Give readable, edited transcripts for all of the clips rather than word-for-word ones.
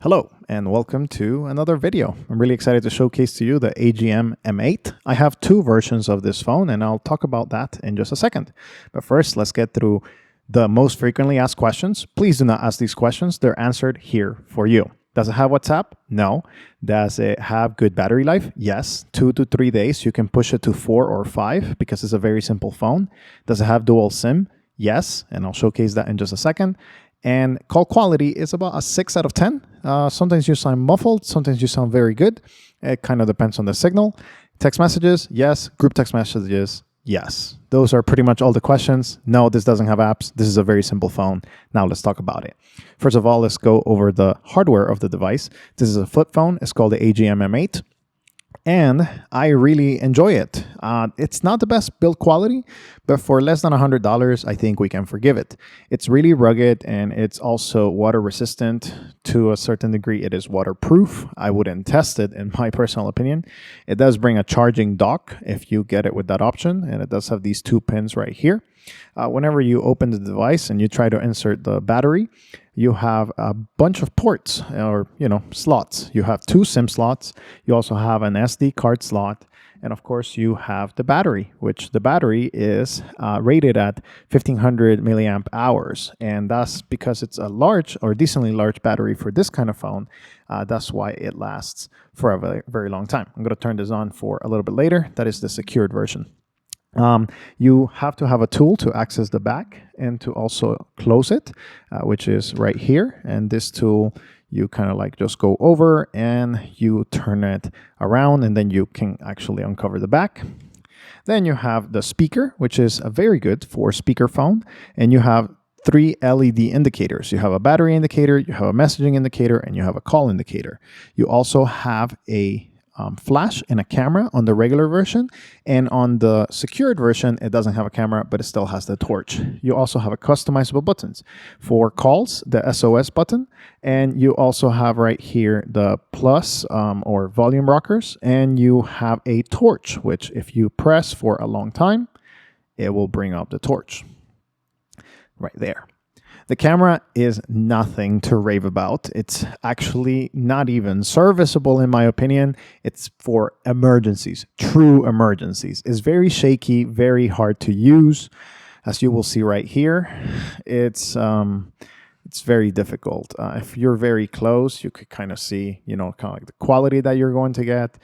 Hello and welcome to another video. I'm really excited to showcase to you the AGM M8. I have two versions of this phone and I'll talk about that in just a second. But first, let's get through the most frequently asked questions. Please do not ask these questions. They're answered here for you. Does it have WhatsApp? No. Does it have good battery life? Yes. 2 to 3 days. You can push it to 4 or 5 because it's a very simple phone. Does it have dual SIM? Yes. And I'll showcase that in just a second. And call quality is about a 6 out of 10. Sometimes you sound muffled, sometimes you sound very good. It kind of depends on the signal. Text messages, yes. Group text messages, yes. Those are pretty much all the questions. No, this doesn't have apps. This is a very simple phone. Now let's talk about it. First of all, let's go over the hardware of the device. This is a flip phone. It's called the AGM M8. And I really enjoy it. It's not the best build quality, but for less than $100, I think we can forgive it. It's really rugged and it's also water resistant to a certain degree. It is waterproof. I wouldn't test it in my personal opinion. It does bring a charging dock if you get it with that option. And it does have these 2 pins right here. Whenever you open the device and you try to insert the battery, you have a bunch of ports or, slots. You have 2 SIM slots. You also have an SD card slot. And of course, you have the battery, which the battery is rated at 1500 milliamp hours. And that's because it's a large or decently large battery for this kind of phone. That's why it lasts for a very, very long time. I'm going to turn this on for a little bit later. That is the secured version. You have to have a tool to access the back and to also close it, which is right here. And this tool, you kind of like just go over and you turn it around and then you can actually uncover the back. Then you have the speaker, which is a very good for speakerphone. And you have 3 LED indicators. You have a battery indicator, you have a messaging indicator, and you have a call indicator. You also have a flash and a camera on the regular version, and on the secured version it doesn't have a camera, but it still has the torch. You also have a customizable buttons for calls, the SOS button, and you also have right here the plus or volume rockers, and you have a torch, which if you press for a long time, it will bring up the torch right there. The camera is nothing to rave about. It's actually not even serviceable in my opinion. It's for emergencies, true emergencies. It's very shaky, very hard to use. As you will see right here, it's very difficult. If you're very close, you could kind of see, kind of like the quality that you're going to get.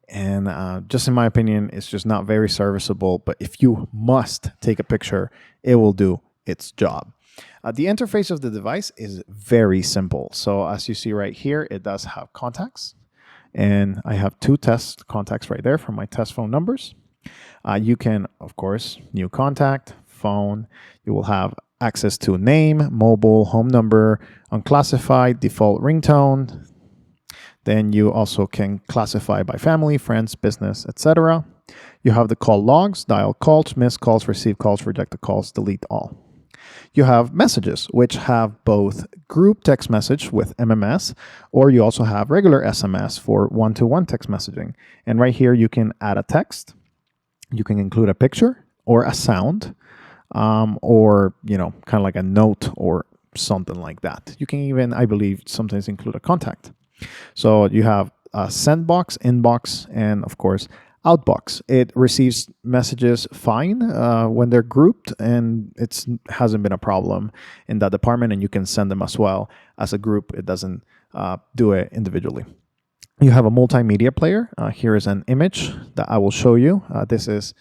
And just in my opinion, it's just not very serviceable. But if you must take a picture, it will do its job. The interface of the device is very simple. So as you see right here, it does have contacts. And I have 2 test contacts right there for my test phone numbers. You can, of course, new contact, phone. You will have access to name, mobile, home number, unclassified, default ringtone. Then you also can classify by family, friends, business, etc. You have the call logs, dial calls, missed calls, received calls, rejected calls, delete all. You have messages, which have both group text message with MMS, or you also have regular SMS for one-to-one text messaging. And right here, you can add a text. You can include a picture or a sound, or, kind of like a note or something like that. You can even, I believe, sometimes include a contact. So you have a send box, inbox, and of course, outbox. It receives messages fine when they're grouped, and it hasn't been a problem in that department, and you can send them as well as a group. It doesn't do it individually. You have a multimedia player. Here is an image that I will show you. This is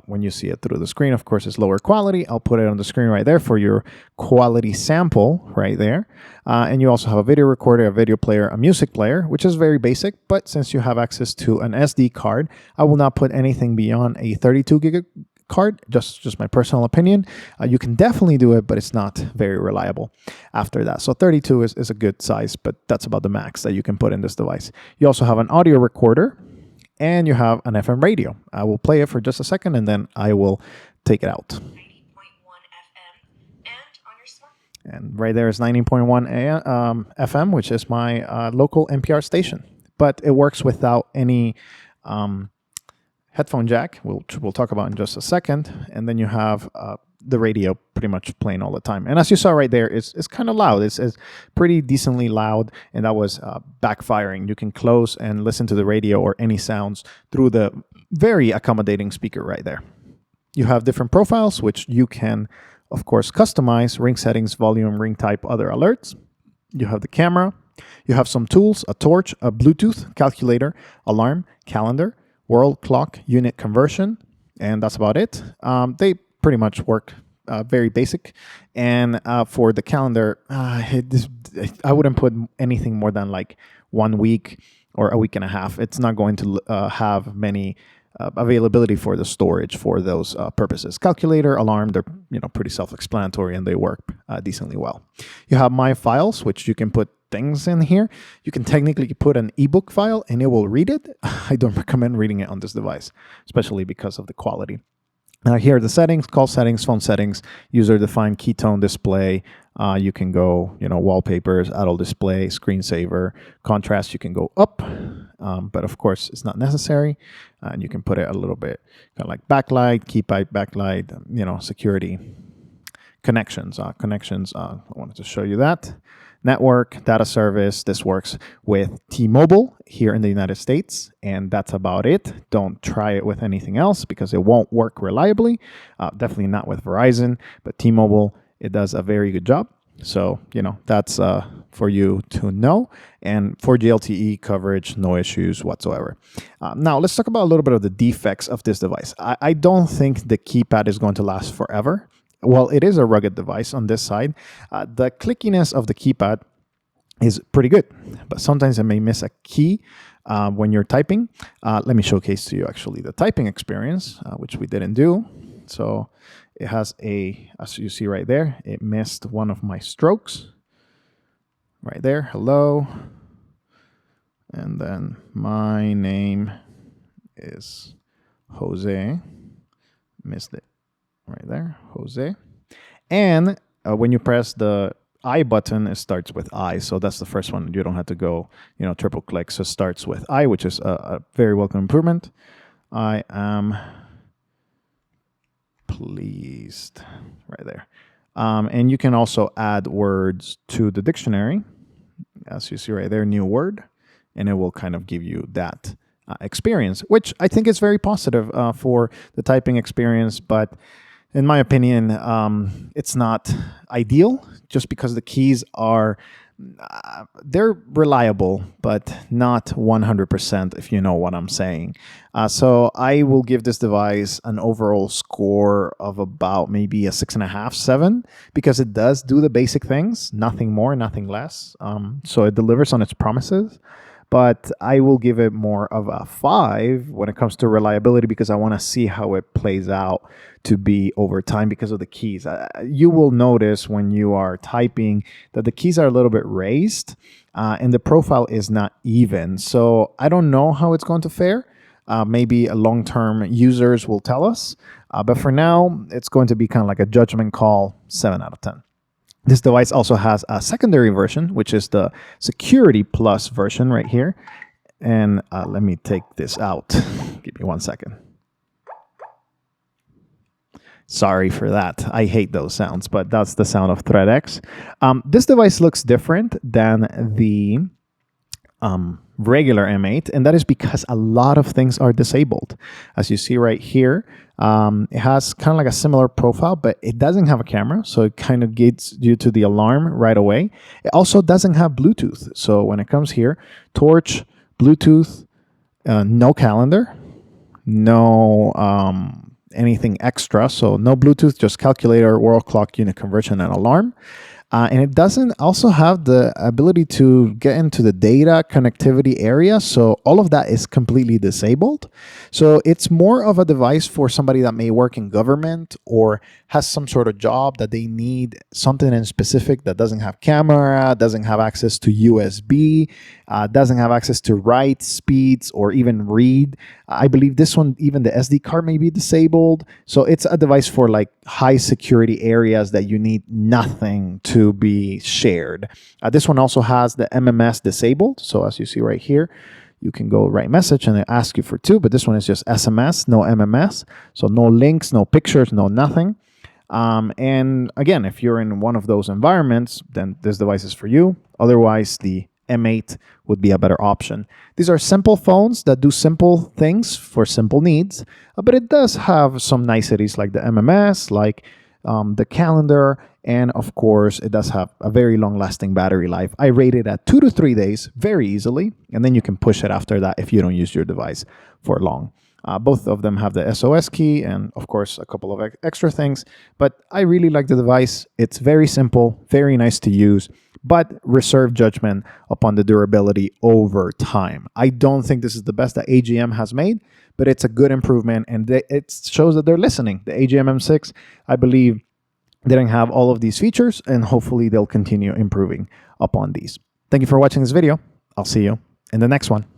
when you see it through the screen. Of course, it's lower quality. I'll put it on the screen right there for your quality sample right there. And you also have a video recorder, a video player, a music player, which is very basic. But since you have access to an SD card, I will not put anything beyond a 32 gig card, just my personal opinion. You can definitely do it, but it's not very reliable after that. So 32 is a good size, but that's about the max that you can put in this device. You also have an audio recorder, and you have an FM radio. I will play it for just a second, and then I will take it out. 90.1 FM and on your smart. And right there is 90.1 FM, which is my local NPR station. But it works without any headphone jack, which we'll talk about in just a second, and then you have the radio pretty much playing all the time. And as you saw right there, it's kind of loud. It's pretty decently loud, and that was backfiring. You can close and listen to the radio or any sounds through the very accommodating speaker right there. You have different profiles, which you can, of course, customize: ring settings, volume, ring type, other alerts. You have the camera. You have some tools: a torch, a Bluetooth, calculator, alarm, calendar, world, clock, unit conversion, and that's about it. They pretty much work very basic. And for the calendar, I wouldn't put anything more than like 1 week or a week and a half. It's not going to have many availability for the storage for those purposes. Calculator, alarm, they're pretty self-explanatory and they work decently well. You have My Files, which you can put things in here. You can technically put an ebook file and it will read it. I don't recommend reading it on this device, especially because of the quality. Here are the settings: call settings, phone settings, user-defined ketone display. You can go, wallpapers, auto display, screensaver, contrast. You can go up, but of course it's not necessary. And you can put it a little bit kind of like backlight, keep backlight, security, connections. I wanted to show you that. Network, data service. This works with T-Mobile here in the United States, and that's about it. Don't try it with anything else because it won't work reliably. Definitely not with Verizon, but T-Mobile, it does a very good job. So, that's for you to know. And for LTE coverage, no issues whatsoever. Now, let's talk about a little bit of the defects of this device. I don't think the keypad is going to last forever. Well, it is a rugged device on this side. The clickiness of the keypad is pretty good, but sometimes it may miss a key when you're typing. Let me showcase to you actually the typing experience, which we didn't do. So it has as you see right there, it missed one of my strokes right there. Hello. And then my name is Jose. Missed it. Right there, Jose. And when you press the I button, it starts with I. So that's the first one. You don't have to go, triple click. So it starts with I, which is a very welcome improvement. I am pleased. Right there. And you can also add words to the dictionary. As you see right there, new word. And it will kind of give you that experience, which I think is very positive for the typing experience. But in my opinion, it's not ideal just because the keys are, they're reliable, but not 100%, if you know what I'm saying. So I will give this device an overall score of about maybe a 6.5, 7, because it does do the basic things, nothing more, nothing less. So it delivers on its promises. But I will give it more of a 5 when it comes to reliability because I want to see how it plays out to be over time because of the keys. You will notice when you are typing that the keys are a little bit raised and the profile is not even. So I don't know how it's going to fare. Maybe long-term users will tell us. But for now, it's going to be kind of like a judgment call, 7 out of 10. This device also has a secondary version, which is the Security Plus version right here. And let me take this out. Give me 1 second. Sorry for that. I hate those sounds, but that's the sound of ThreadX. This device looks different than the regular M8, and that is because a lot of things are disabled. As you see right here, it has kind of like a similar profile, but it doesn't have a camera, so it kind of gets you to the alarm right away. It also doesn't have Bluetooth, so when it comes here, torch, Bluetooth, no calendar, no anything extra, so no Bluetooth, just calculator, world, clock, unit conversion, and alarm. And it doesn't also have the ability to get into the data connectivity area. So all of that is completely disabled. So it's more of a device for somebody that may work in government or has some sort of job that they need something in specific that doesn't have camera, doesn't have access to USB, doesn't have access to write speeds or even read. I believe this one, even the SD card may be disabled. So it's a device for like high security areas that you need nothing to be shared. This one also has the MMS disabled. So as you see right here, you can go write message and they ask you for 2, but this one is just SMS, no MMS. So no links, no pictures, no nothing. And again, if you're in one of those environments, then this device is for you. Otherwise, the M8 would be a better option. These are simple phones that do simple things for simple needs, but it does have some niceties like the MMS, like the calendar, and of course, it does have a very long-lasting battery life. I rate it at 2 to 3 days very easily, and then you can push it after that if you don't use your device for long. Both of them have the SOS key and, of course, a couple of extra things. But I really like the device. It's very simple, very nice to use, but reserve judgment upon the durability over time. I don't think this is the best that AGM has made, but it's a good improvement, and it shows that they're listening. The AGM M6, I believe, didn't have all of these features, and hopefully they'll continue improving upon these. Thank you for watching this video. I'll see you in the next one.